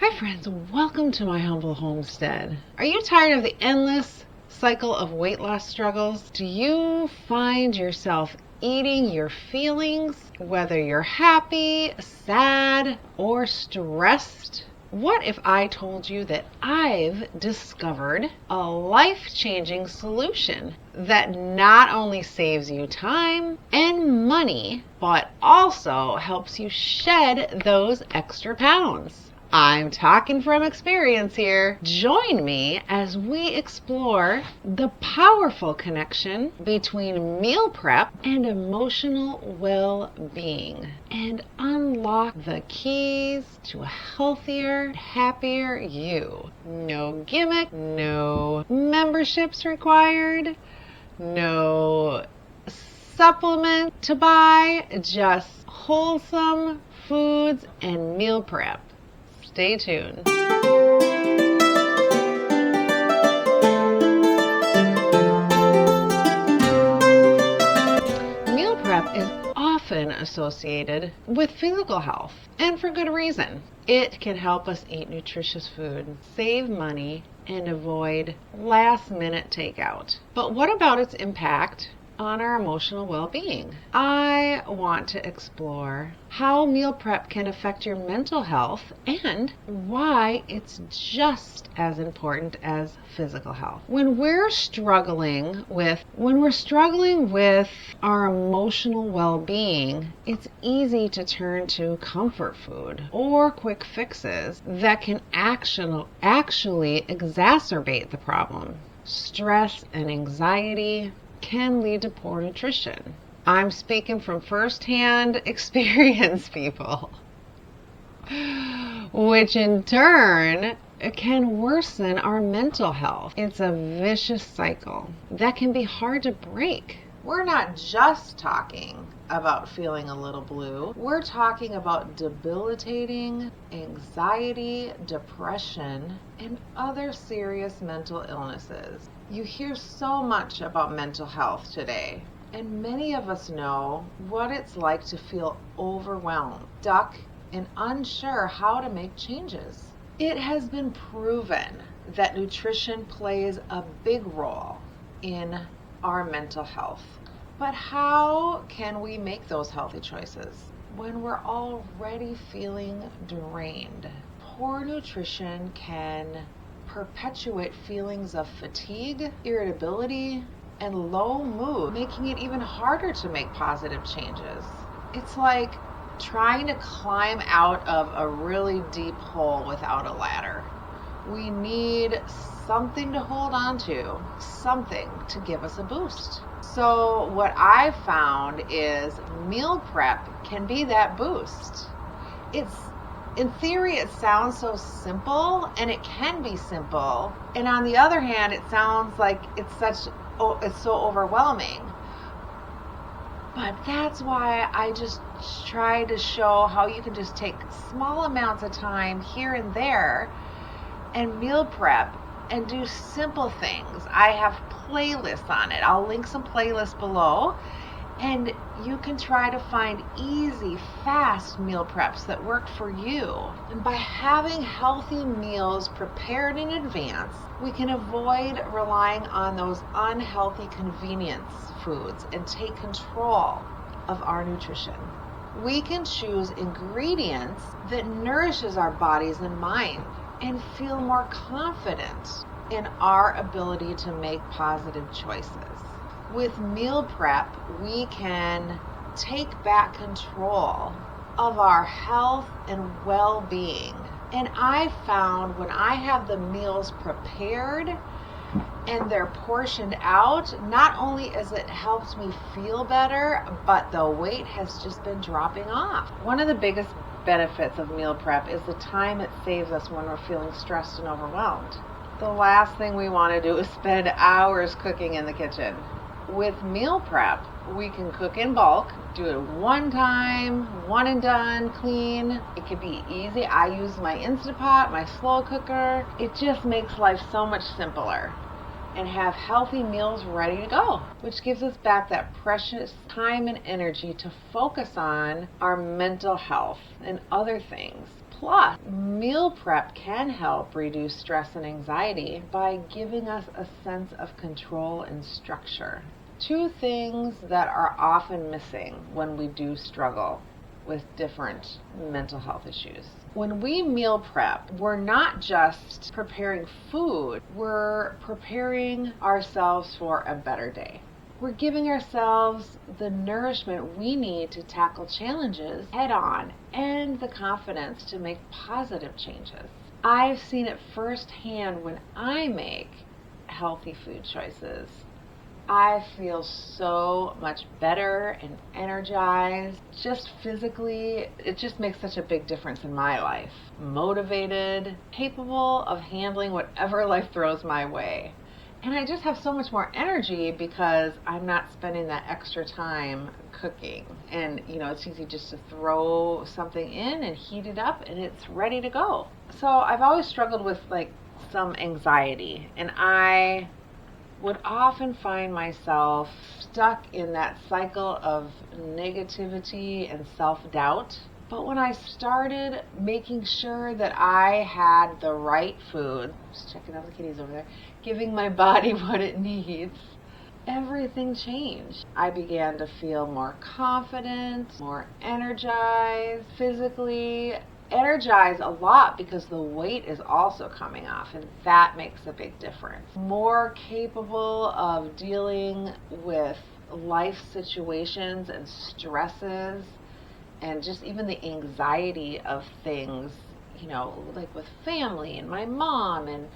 Hi friends, welcome to my humble homestead. Are you tired of the endless cycle of weight loss struggles? Do you find yourself eating your feelings, whether you're happy, sad, or stressed? What if I told you that I've discovered a life-changing solution that not only saves you time and money, but also helps you shed those extra pounds? I'm talking from experience here. Join me as we explore the powerful connection between meal prep and emotional well-being and unlock the keys to a healthier, happier you. No gimmick, no memberships required, no supplement to buy, just wholesome foods and meal prep. Stay tuned. Meal prep is often associated with physical health, and for good reason. It can help us eat nutritious food, save money, and avoid last-minute takeout. But what about its impact on our emotional well-being? I want to explore how meal prep can affect your mental health and why it's just as important as physical health. When we're struggling with our emotional well-being, it's easy to turn to comfort food or quick fixes that can actually exacerbate the problem. Stress and anxiety can lead to poor nutrition. I'm speaking from firsthand experience, people, which in turn can worsen our mental health. It's a vicious cycle that can be hard to break. We're not just talking about feeling a little blue. We're talking about debilitating anxiety, depression, and other serious mental illnesses. You hear so much about mental health today, and many of us know what it's like to feel overwhelmed, stuck, and unsure how to make changes. It has been proven that nutrition plays a big role in our mental health. But how can we make those healthy choices when we're already feeling drained? Poor nutrition can perpetuate feelings of fatigue, irritability, and low mood, making it even harder to make positive changes. It's like trying to climb out of a really deep hole without a ladder. We need something to hold on to, something to give us a boost. So what I've found is meal prep can be that boost. In theory, it sounds so simple, and it can be simple. And on the other hand, it sounds like it's so overwhelming. But that's why I just try to show how you can just take small amounts of time here and there and meal prep and do simple things. I have playlists on it. I'll link some playlists below. And you can try to find easy, fast meal preps that work for you. And by having healthy meals prepared in advance, we can avoid relying on those unhealthy convenience foods and take control of our nutrition. We can choose ingredients that nourishes our bodies and mind and feel more confident in our ability to make positive choices. With meal prep, we can take back control of our health and well-being. And I found when I have the meals prepared and they're portioned out, not only has it helped me feel better, but the weight has just been dropping off. One of the biggest benefits of meal prep is the time it saves us when we're feeling stressed and overwhelmed. The last thing we want to do is spend hours cooking in the kitchen. With meal prep, we can cook in bulk, do it one time, one and done, clean. It can be easy. I use my Instant Pot, my slow cooker. It just makes life so much simpler. And have healthy meals ready to go, which gives us back that precious time and energy to focus on our mental health and other things. Plus, meal prep can help reduce stress and anxiety by giving us a sense of control and structure. Two things that are often missing when we do struggle with different mental health issues. When we meal prep, we're not just preparing food, we're preparing ourselves for a better day. We're giving ourselves the nourishment we need to tackle challenges head on and the confidence to make positive changes. I've seen it firsthand when I make healthy food choices. I feel so much better and energized. Just physically, it just makes such a big difference in my life. Motivated, capable of handling whatever life throws my way. And I just have so much more energy because I'm not spending that extra time cooking. And, it's easy just to throw something in and heat it up and it's ready to go. So I've always struggled with some anxiety, and I would often find myself stuck in that cycle of negativity and self-doubt. But when I started making sure that I had the right food, just checking out the kitties over there, giving my body what it needs, everything changed. I began to feel more confident, more energized, physically energized a lot because the weight is also coming off, and that makes a big difference. More capable of dealing with life situations and stresses and just even the anxiety of things, like with family and my mom and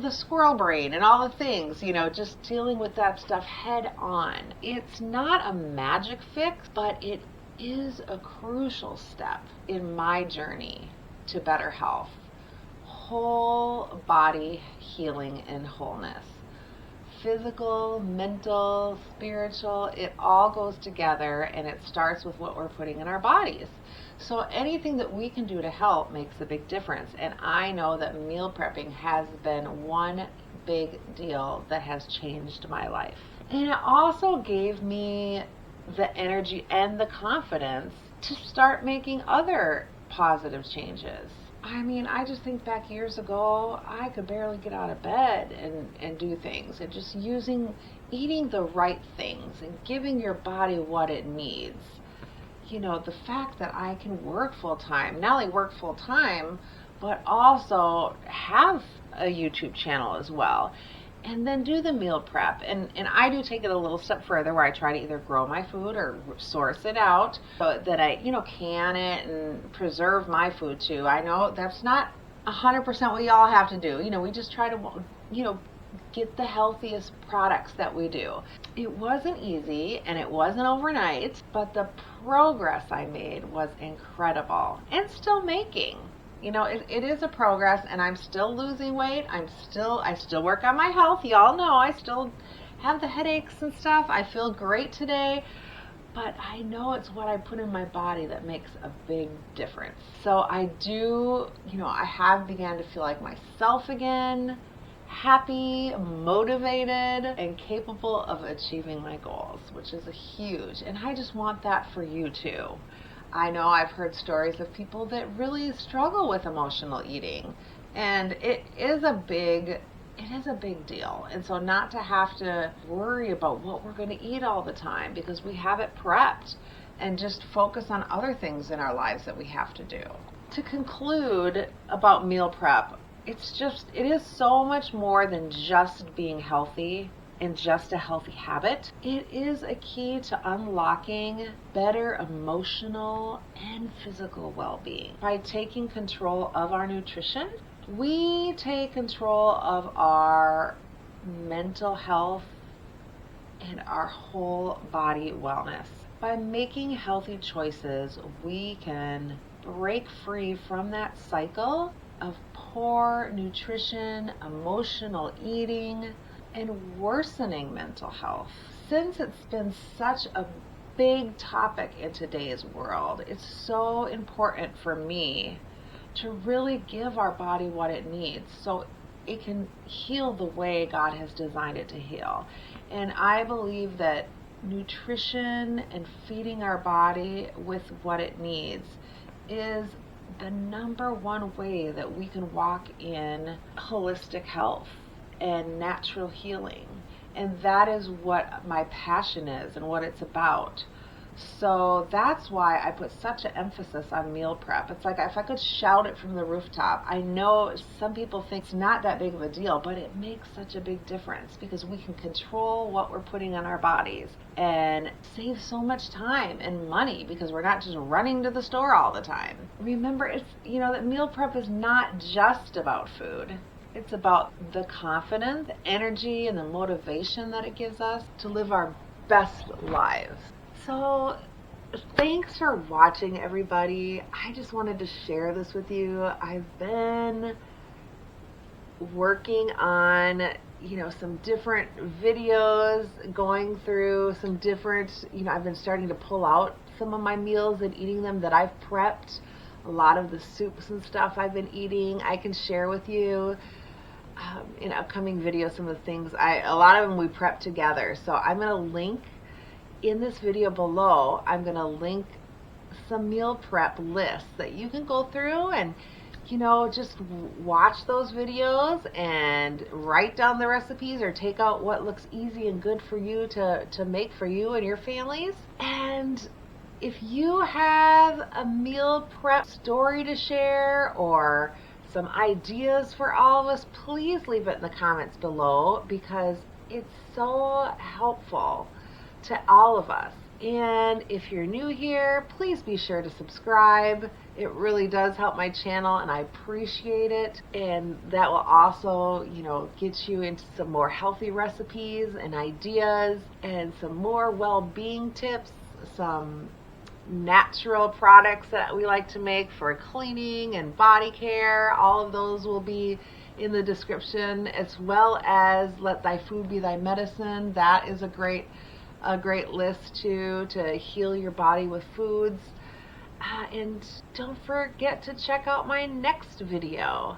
the squirrel brain and all the things, just dealing with that stuff head on. It's not a magic fix, but it is a crucial step in my journey to better health, whole body healing and wholeness. Physical, mental, spiritual, it all goes together, and it starts with what we're putting in our bodies. So anything that we can do to help makes a big difference. And I know that meal prepping has been one big deal that has changed my life. And it also gave me the energy and the confidence to start making other positive changes. I just think back years ago, I could barely get out of bed and do things, and just eating the right things and giving your body what it needs. The fact that I can work full time, not only work full time, but also have a YouTube channel as well. And then do the meal prep. And I do take it a little step further, where I try to either grow my food or source it out so that I, can it and preserve my food too. I know that's not 100% what y'all have to do. We just try to, get the healthiest products that we do. It wasn't easy and it wasn't overnight, but the progress I made was incredible, and still making. It is a progress, and I'm still losing weight. I still work on my health. Y'all know I still have the headaches and stuff. I feel great today, but I know it's what I put in my body that makes a big difference. So I do, I have began to feel like myself again, happy, motivated, and capable of achieving my goals, which is huge. And I just want that for you too. I know I've heard stories of people that really struggle with emotional eating, and it is a big deal. And so not to have to worry about what we're going to eat all the time, because we have it prepped, and just focus on other things in our lives that we have to do. To conclude about meal prep, it is so much more than just being healthy and just a healthy habit. It is a key to unlocking better emotional and physical well-being. By taking control of our nutrition, we take control of our mental health and our whole body wellness. By making healthy choices, we can break free from that cycle of poor nutrition, emotional eating, and worsening mental health. Since it's been such a big topic in today's world, it's so important for me to really give our body what it needs so it can heal the way God has designed it to heal. And I believe that nutrition and feeding our body with what it needs is the number one way that we can walk in holistic health and natural healing. And that is what my passion is and what it's about. So that's why I put such an emphasis on meal prep. It's like if I could shout it from the rooftop. I know some people think it's not that big of a deal, but it makes such a big difference because we can control what we're putting on our bodies and save so much time and money because we're not just running to the store all the time. Remember, it's, that meal prep is not just about food. It's about the confidence, the energy, and the motivation that it gives us to live our best lives. So thanks for watching, everybody. I just wanted to share this with you. I've been working on, some different videos, going through some different, I've been starting to pull out some of my meals and eating them that I've prepped. A lot of the soups and stuff I've been eating, I can share with you in upcoming videos. Some of the things, a lot of them we prep together. So I'm going to link in this video below, I'm going to link some meal prep lists that you can go through and, just watch those videos and write down the recipes or take out what looks easy and good for you to make for you and your families. And if you have a meal prep story to share or some ideas for all of us, please leave it in the comments below because it's so helpful to all of us. And if you're new here, please be sure to subscribe. It really does help my channel and I appreciate it. And that will also, get you into some more healthy recipes and ideas and some more well-being tips, some natural products that we like to make for cleaning and body care. All of those will be in the description, as well as Let Thy Food Be Thy Medicine. That is a great list too, to heal your body with foods. And don't forget to check out my next video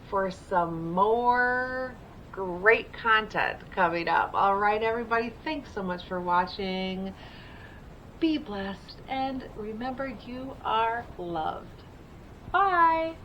for some more great content coming up. All right, everybody, thanks so much for watching. Be blessed and remember, you are loved. Bye.